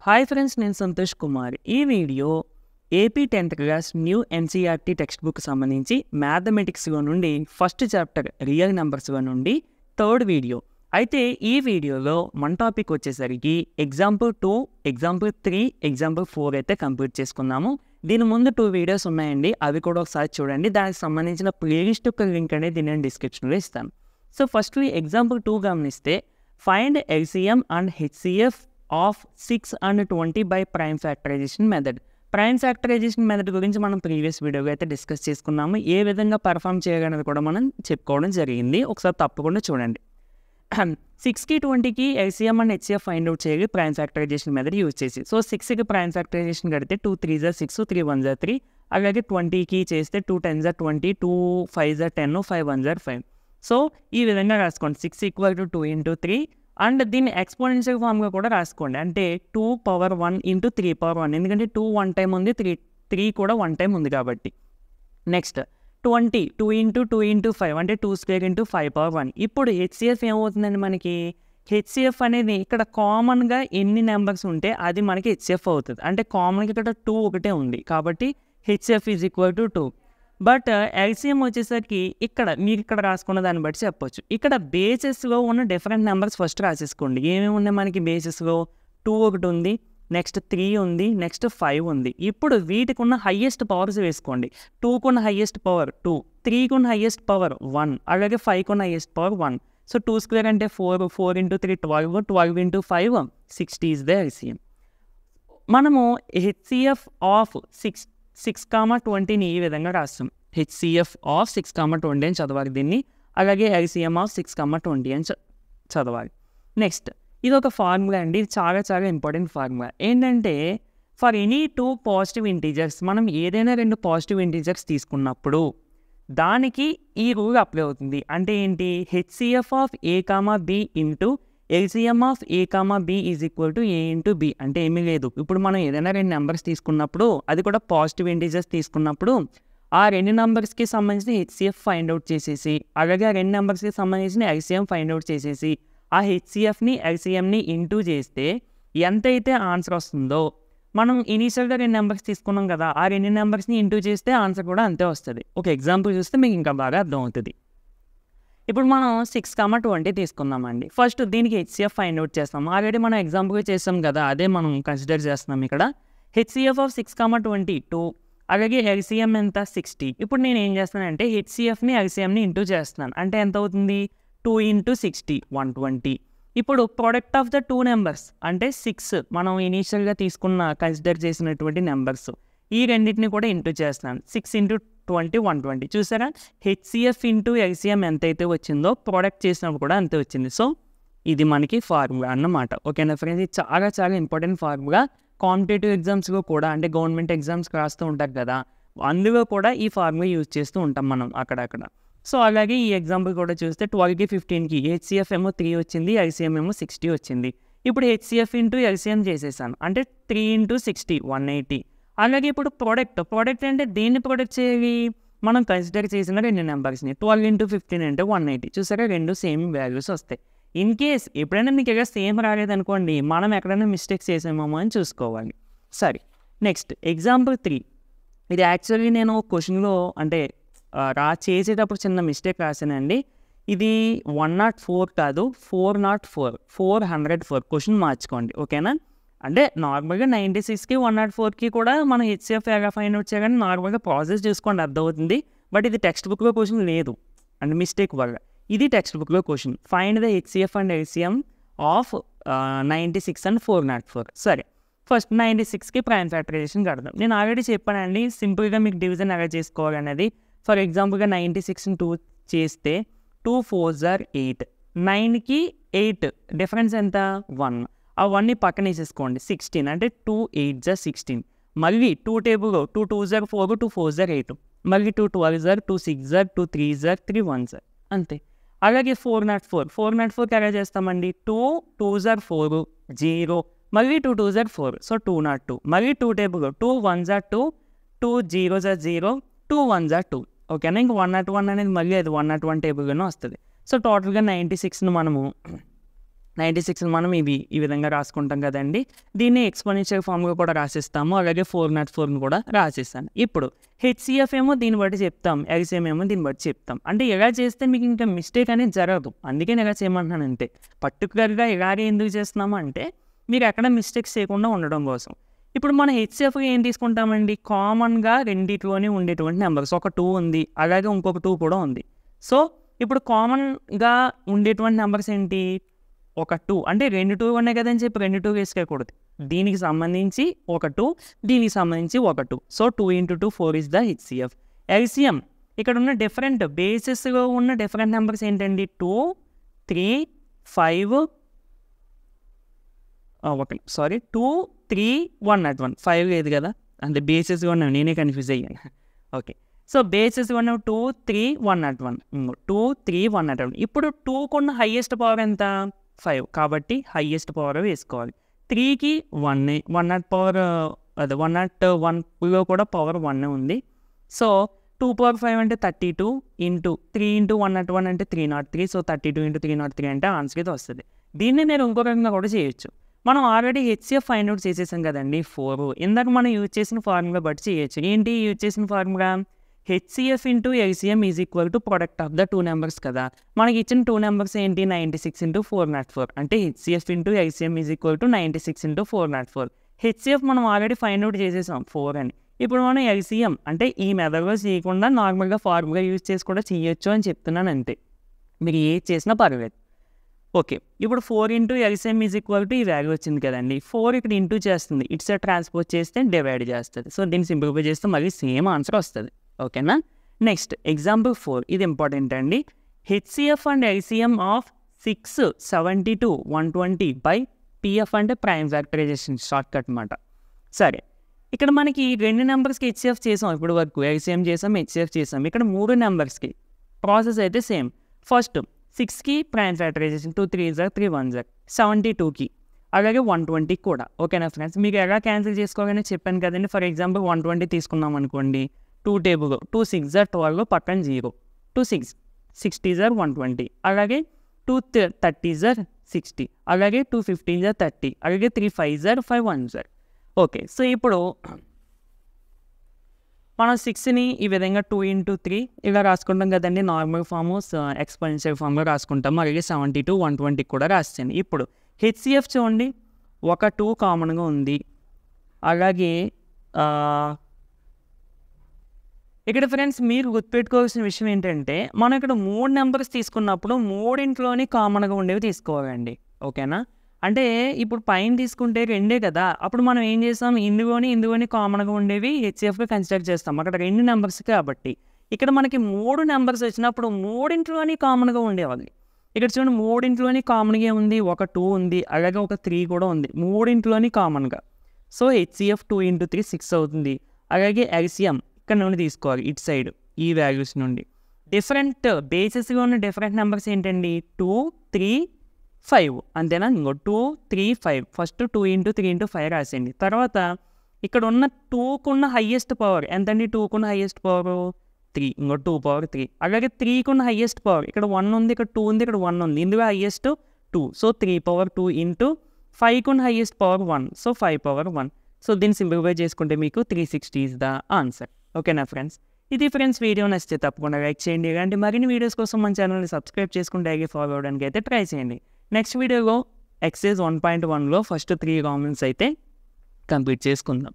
Hi friends, నేను సంతోష్ కుమార్. ఈ video AP 10th class new NCERT text book సంబంధించి మ్యాథమెటిక్స్లో నుండి ఫస్ట్ చాప్టర్ రియల్ నెంబర్స్లో నుండి థర్డ్ వీడియో. అయితే ఈ వీడియోలో మన టాపిక్ వచ్చేసరికి ఎగ్జాంపుల్ 2, ఎగ్జాంపుల్ 3, ఎగ్జాంపుల్ 4 అయితే కంప్లీట్ చేసుకున్నాము. దీని ముందు 2 వీడియోస్ ఉన్నాయండి, అవి కూడా ఒకసారి చూడండి. దానికి సంబంధించిన ప్లేలిస్ట్ యొక్క లింక్ అనేది నేను డిస్క్రిప్షన్లో ఇస్తాను. సో ఫస్ట్ ఎగ్జాంపుల్ 2 గమనిస్తే find LCM and HCF of 6 and 20 by prime factorization method. Prime factorization method గురించి మనం ప్రీవియస్ వీడియోలో అయితే డిస్కస్ చేసుకున్నాము. ఏ విధంగా పర్ఫామ్ చేయగలనేది కూడా మనం చెప్పుకోవడం జరిగింది. ఒకసారి తప్పకుండా చూడండి. 6కి 20కి LCM and HCF find out చేయాలి ప్రైమ్ ఫ్యాక్టరైజేషన్ మెథడ్ యూజ్ చేసి. సో 6కి ప్రైమ్ ఫ్యాక్టరైజేషన్ కడితే 2 3s are 6, 3 1s are 3. అలాగే 20కి చేస్తే 2 10s are 20, 2 5s are 10, 5 1s are 5. So ఈ విధంగా రాసుకోండి. 6 = 2 × 3 అండ్ దీన్ని ఎక్స్పోనెన్షియల్ ఫామ్గా కూడా రాసుకోండి. అంటే 2^1 × 3^1, ఎందుకంటే 2 1 టైం ఉంది, 3 కూడా 1 టైం ఉంది కాబట్టి. నెక్స్ట్ 20 2 × 2 × 5 అంటే 2² × 5^1. ఇప్పుడు హెచ్సిఎఫ్ ఏమవుతుందండి మనకి? హెచ్సిఎఫ్ అనేది ఇక్కడ కామన్గా ఎన్ని నెంబర్స్ ఉంటే అది మనకి హెచ్సిఎఫ్ అవుతుంది. అంటే కామన్గా ఇక్కడ 2 ఒకటే ఉంది కాబట్టి హెచ్సిఎఫ్ = 2. బట్ ఎల్సిఎం వచ్చేసరికి మీరు ఇక్కడ రాసుకున్న దాన్ని బట్టి చెప్పొచ్చు. ఇక్కడ బేసెస్లో ఉన్న డిఫరెంట్ నెంబర్స్ ఫస్ట్ రాసేసుకోండి. ఏమేమి ఉన్నాయి మనకి బేసెస్లో? 2 ఒకటి ఉంది, నెక్స్ట్ 3 ఉంది, నెక్స్ట్ 5 ఉంది. ఇప్పుడు వీటికి ఉన్న హయ్యెస్ట్ పవర్స్ వేసుకోండి. 2కు ఉన్న హయ్యెస్ట్ పవర్ 2, 3కు ఉన్న హయ్యెస్ట్ పవర్ 1, అలాగే 5కు ఉన్న హయ్యెస్ట్ పవర్ 1. సో 2² అంటే 4, 4 × 3 12, 12 × 5 60 is the LCM. మనము హెచ్సిఎఫ్ ఆఫ్ 6,20ని ఈ విధంగా రాస్తాం. హెచ్సిఎఫ్ ఆఫ్ 6,20 అని చదవాలి దీన్ని. అలాగే ఎల్సిఎం ఆఫ్ 6,20 అని చదవాలి. నెక్స్ట్ ఇది ఒక ఫార్ములా అండి, ఇది చాలా చాలా ఇంపార్టెంట్ ఫార్ములా. ఏంటంటే ఫర్ ఎనీ 2 పాజిటివ్ ఇంటీజర్స్, మనం ఏదైనా 2 పాజిటివ్ ఇంటీజర్స్ తీసుకున్నప్పుడు దానికి ఈ రూల్ అప్లై అవుతుంది. అంటే ఏంటి? HCF of A, B into LCM of A, B is equal to A × B. అంటే ఏమీ లేదు, ఇప్పుడు మనం ఏదైనా 2 నెంబర్స్ తీసుకున్నప్పుడు, అది కూడా పాజిటివ్ ఇంటీజర్స్ తీసుకున్నప్పుడు, ఆ 2 నెంబర్స్కి సంబంధించిన హెచ్సిఎఫ్ ఫైండ్ అవుట్ చేసేసి, అలాగే ఆ 2 నెంబర్స్కి సంబంధించిన ఎల్సిఎం ఫైండ్ అవుట్ చేసేసి, ఆ హెచ్సిఎఫ్ని ఎల్సిఎంని ఇంటూ చేస్తే ఎంతైతే ఆన్సర్ వస్తుందో, మనం ఇనీషియల్గా 2 నెంబర్స్ తీసుకున్నాం కదా, ఆ 2 నెంబర్స్ని ఇంటూ చేస్తే ఆన్సర్ కూడా అంతే వస్తుంది. ఒక ఎగ్జాంపుల్ చూస్తే మీకు ఇంకా బాగా అర్థమవుతుంది. ఇప్పుడు మనం 6,20 తీసుకుందామండి. ఫస్ట్ దీనికి హెచ్సిఎఫ్ ఫైండ్ అవుట్ చేస్తాం. ఆల్రెడీ మనం ఎగ్జాంపుల్ చేస్తాం కదా, అదే మనం కన్సిడర్ చేస్తున్నాం ఇక్కడ. హెచ్సిఎఫ్ ఆఫ్ 6,20 2, అలాగే ఎల్సిఎం ఎంత? 60. ఇప్పుడు నేను ఏం చేస్తానంటే హెచ్సిఎఫ్ని ఎల్సిఎంని ఇంటూ చేస్తున్నాను. అంటే ఎంత అవుతుంది? 2 × 60 120. ఇప్పుడు ప్రోడక్ట్ ఆఫ్ ద 2 నెంబర్స్ అంటే 6 మనం ఇనీషియల్గా కన్సిడర్ చేసినటువంటి నెంబర్స్, ఈ రెండింటిని కూడా ఇంటూ చేస్తున్నాను. 6 × 20 120. చూసారా, హెచ్సిఎఫ్ ఇంటూ ఎల్సిఎం ఎంతైతే వచ్చిందో ప్రోడక్ట్ చేసినప్పుడు కూడా అంతే వచ్చింది. సో ఇది మనకి ఫార్ములా అన్నమాట. ఓకేనా ఫ్రెండ్స్, ఇది చాలా చాలా ఇంపార్టెంట్ ఫార్ములా. కాంపిటేటివ్ ఎగ్జామ్స్లో కూడా, అంటే గవర్నమెంట్ ఎగ్జామ్స్కి రాస్తూ ఉంటారు కదా, అందులో కూడా ఈ ఫార్ములా యూజ్ చేస్తూ ఉంటాం మనం అక్కడక్కడ. సో అలాగే ఈ ఎగ్జాంపుల్ కూడా చూస్తే 12కి 15కి హెచ్సిఎఫ్ ఏమో 3 వచ్చింది, ఎల్సిఎం ఏమో 60 వచ్చింది. ఇప్పుడు హెచ్సిఎఫ్ ఇంటూ ఎల్సిఎం చేసేసాను, అంటే 3 × 60 180. అలాగే ఇప్పుడు ప్రోడక్ట్ అంటే దేన్ని ప్రొడక్ట్ చేయాలి? మనం కన్సిడర్ చేసిన 2 నెంబర్స్ని. 12 × 15 అంటే 180. చూసారా, 2 సేమ్ వాల్యూస్ వస్తాయి. ఇన్ కేస్ ఎప్పుడైనా మీకు ఇక్కడ సేమ్ రాలేదనుకోండి, మనం ఎక్కడైనా మిస్టేక్స్ చేసామేమో అని చూసుకోవాలి. సరే, నెక్స్ట్ ఎగ్జాంపుల్ 3. ఇది యాక్చువల్లీ నేను క్వశ్చన్లో అంటే చేసేటప్పుడు చిన్న మిస్టేక్ రాశానండి. ఇది 104 కాదు, 404, 404. క్వశ్చన్ మార్చుకోండి, ఓకేనా? అంటే నార్మల్గా 96కి 104కి కూడా మనం హెచ్సిఎఫ్ ఎలా ఫైండ్ అవుట్ చేయగానే నార్మల్గా ప్రాసెస్ చూసుకోండి, అర్థమవుతుంది. బట్ ఇది టెక్స్ట్ బుక్లో క్వశ్చన్ లేదు, అంటే మిస్టేక్ వల్ల. ఇది టెక్స్ట్ బుక్లో question. Find the HCF and LCM of 96 and 404. సరే, ఫస్ట్ 96కి ప్రైమ్ ఫ్యాక్టరైజేషన్ కడదాం. నేను ఆల్రెడీ చెప్పానండి సింపుల్గా మీకు డివిజన్ ఎలా చేసుకోవాలనేది. ఫర్ ఎగ్జాంపుల్గా 96ని 2 చేస్తే 2 4s are 8, 9కి 8 డిఫరెన్స్ ఎంత? 1. ఆ 1ని పక్కన వేసేసుకోండి. 16 అంటే 2 8s are 16. మళ్ళీ 2 టేబుల్లో 2 2s are 4, 2 4s are 8, మళ్ళీ 2 12s are 2 6s are 2 3s are 3 1s are, అంతే. అలాగే 404కి ఎలా చేస్తామండి? 2 2s are 4 0, మళ్ళీ 2 2s are 4, సో 202. మళ్ళీ 2 టేబుల్లో 2 1s are 2, 2 0s are 0, 2 1s are 2. ఓకేనా, ఇంక 101 అనేది మళ్ళీ అది 101 టేబుల్లోనే వస్తుంది. సో టోటల్గా 96ని మనము 96 మనం ఈ విధంగా రాసుకుంటాం కదండి. దీన్ని ఎక్స్పోనెన్షియల్ ఫామ్గా కూడా రాసిస్తాము. అలాగే 404ని కూడా రాసిస్తాను. ఇప్పుడు హెచ్సిఎఫ్ ఏమో దీన్ని బట్టి చెప్తాం, ఎల్సిఎం ఏమో దీన్ని బట్టి చెప్తాం. అంటే ఇలా చేస్తే మీకు ఇంకా మిస్టేక్ అనేది జరగదు. అందుకే నేను ఇలా చేయమంటున్నాను అంతే. పర్టికులర్గా ఇలాగే ఎందుకు చేస్తున్నాము అంటే మీరు ఎక్కడ మిస్టేక్స్ చేయకుండా ఉండడం కోసం. ఇప్పుడు మనం హెచ్సిఎఫ్గా ఏం తీసుకుంటామండి, కామన్గా రెండిట్లోనే ఉండేటువంటి నెంబర్స్. ఒక 2 ఉంది, అలాగే ఇంకొక 2 కూడా ఉంది. సో ఇప్పుడు కామన్గా ఉండేటువంటి నెంబర్స్ ఏంటి, ఒక 2. అంటే 2 ఉన్నాయి కదని చెప్పి 2 వేసుకోకూడదు. దీనికి సంబంధించి ఒక 2, దీనికి సంబంధించి ఒక 2. So 2 × 2 4 is the HCF. LCM ఇక్కడ ఉన్న డిఫరెంట్ బేసెస్లో ఉన్న డిఫరెంట్ నెంబర్స్ ఏంటండి, 2, 3, 5 2, 3, 101. 5 లేదు కదా, అంటే బేసెస్గా ఉన్నాను, నేనే కన్ఫ్యూజ్ అయ్యాను. ఓకే, సో బేసెస్గా ఉన్నావు 2, 3, 101. 2, 3, 101. ఇప్పుడు 2కు ఉన్న హైయెస్ట్ పవర్ ఎంత, 5. కాబట్టి హైయెస్ట్ పవర్ వేసుకోవాలి. 3కి 1, 101 పవర్, అదే 101లో కూడా పవర్ 1 ఉంది. సో 2^5 అంటే 32 ఇంటూ 3 × 101 అంటే 303. సో 32 × 303 అంటే ఆన్సర్ అయితే వస్తుంది. దీన్ని నేను ఇంకో రకంగా కూడా చేయొచ్చు. మనం ఆల్రెడీ హెచ్సిఎఫ్ ఫైండ్ అవుట్ చేసేసాం కదండి, 4. ఇందాక మనం యూజ్ చేసిన ఫార్ములా బట్టి చేయొచ్చు. ఏంటి యూజ్ చేసిన formula, HCF into LCM is equal to product of the 2 numbers కదా. మనకి ఇచ్చిన 2 నెంబర్స్ ఏంటి, 96 × 404. అంటే HCF into LCM is equal to 96 × 404. HCF మనం ఆల్రెడీ ఫైండ్ అవుట్ చేసేసాం 4 అని. ఇప్పుడు మనం ఎల్సిఎం అంటే ఈ మెథడ్లో చేయకుండా నార్మల్గా ఫార్ములా యూజ్ చేసి కూడా చేయొచ్చు అని చెప్తున్నాను అంతే. మీరు ఏది చేసినా పర్వాలేదు. ఓకే, ఇప్పుడు 4 × ఎల్సిఎం ఈజ్ ఈక్వల్ టు ఈ వాల్యూ వచ్చింది కదండి. 4 ఇక్కడ ఇంటూ చేస్తుంది, ఇటు సైడ్ ట్రాన్స్పోజ్ చేస్తే డివైడ్ చేస్తుంది. సో దీన్ని సింప్లిఫై చేస్తే మళ్ళీ సేమ్ ఆన్సర్ వస్తుంది. ఓకేనా. నెక్స్ట్ ఎగ్జాంపుల్ 4, ఇది ఇంపార్టెంట్ అండి. HCF and LCM of 6, 72, 120 by PF అంటే ప్రైమ్ ఫ్యాక్టరైజేషన్ షార్ట్ కట్ అనమాట. సరే, ఇక్కడ మనకి 2 నెంబర్స్కి హెచ్సిఎఫ్ చేసాం ఇప్పుడు వరకు, ఎల్సిఎం చేసాం, హెచ్సిఎఫ్ చేసాం. ఇక్కడ 3 నెంబర్స్కి ప్రాసెస్ అయితే సేమ్. ఫస్ట్ 6కి ప్రైమ్ ఫ్యాక్టరైజేషన్, 2 3 × 3 1 72కి, అలాగే 120 కూడా. ఓకేనా ఫ్రెండ్స్, మీకు ఎలా క్యాన్సిల్ చేసుకోవాలని చెప్పాను కదండి. ఫర్ ఎగ్జాంపుల్ 120 తీసుకున్నాం అనుకోండి, 2 టేబుల్, 2 6 × 12 పక్కన 0, 2 6 60 × 120, అలాగే 2 30 × 60, అలాగే 2 15 × 30, అలాగే 3 5 × 5 1. ఓకే, సో ఇప్పుడు మనం 6ని ఈ విధంగా 2 × 3 ఇలా రాసుకుంటాం కదండి. నార్మల్ ఫామ్, ఎక్స్పోనెన్షియల్ ఫామ్లో రాసుకుంటాము. అలాగే 72, 120 కూడా రాస్తాను. ఇప్పుడు హెచ్సిఎఫ్ చూడండి, ఒక 2 కామన్గా ఉంది. అలాగే ఇక్కడ ఫ్రెండ్స్ మీరు గుర్తుపెట్టుకోవాల్సిన విషయం ఏంటంటే, మనం ఇక్కడ 3 నెంబర్స్ తీసుకున్నప్పుడు 3 కామన్గా ఉండేవి తీసుకోవాలండి. ఓకేనా. అంటే ఇప్పుడు పైన తీసుకుంటే 2 కదా, అప్పుడు మనం ఏం చేస్తాం, ఇందులోని కామన్గా ఉండేవి హెచ్సిఎఫ్గా కన్సిడర్ చేస్తాం. అక్కడ 2 నెంబర్స్ కాబట్టి ఇక్కడ మనకి 3 నెంబర్స్ వచ్చినప్పుడు 3 కామన్గా ఉండేవాళ్ళు. ఇక్కడ చూడండి, 3 కామన్గా ఉంది, ఒక 2 ఉంది, అలాగే ఒక 3 కూడా ఉంది, 3 కామన్గా. సో హెచ్సిఎఫ్ 2 × 3 6 అవుతుంది. అలాగే ఎల్సిఎం ఇక్కడ నుండి తీసుకోవాలి, ఇటు సైడ్ ఈ వాల్యూస్ నుండి. డిఫరెంట్ బేసెస్గా ఉన్న డిఫరెంట్ నెంబర్స్ ఏంటండి, 2 3 5 అంతేనా. ఇంకో 2 3 5, ఫస్ట్ 2 × 3 × 5 రాసేయండి. తర్వాత ఇక్కడ ఉన్న 2కున్న హైయెస్ట్ పవర్ ఎంతండి, 2కున్న హైయెస్ట్ పవర్ 3, ఇంకో 2 పవర్ 3. అలాగే 3కున్న హైయెస్ట్ పవర్, ఇక్కడ 1 ఉంది, ఇక్కడ 2 ఉంది, ఇక్కడ 1 ఉంది, ఇందులో హైయెస్ట్ 2. సో 3 పవర్ 2 ఇంటూ 5కున్న highest power 1, so 5 power 1. So దీన్ని సింప్లిఫై చేసుకుంటే మీకు 360 ఈజ్ ద ఆన్సర్. ఓకేనా ఫ్రెండ్స్. ఇది ఫ్రెండ్స్, వీడియో నచ్చితే తప్పకుండా లైక్ చేయండి. ఇలాంటి మరిన్ని వీడియోస్ కోసం మన ఛానల్ని సబ్స్క్రైబ్ చేసుకుని డైలీ ఫాలో అవడానికి అయితే ట్రై చేయండి. నెక్స్ట్ వీడియోలో ఎక్సైజ్ 1.1లో ఫస్ట్ 3 కామెంట్స్ అయితే కంప్లీట్ చేసుకుందాం.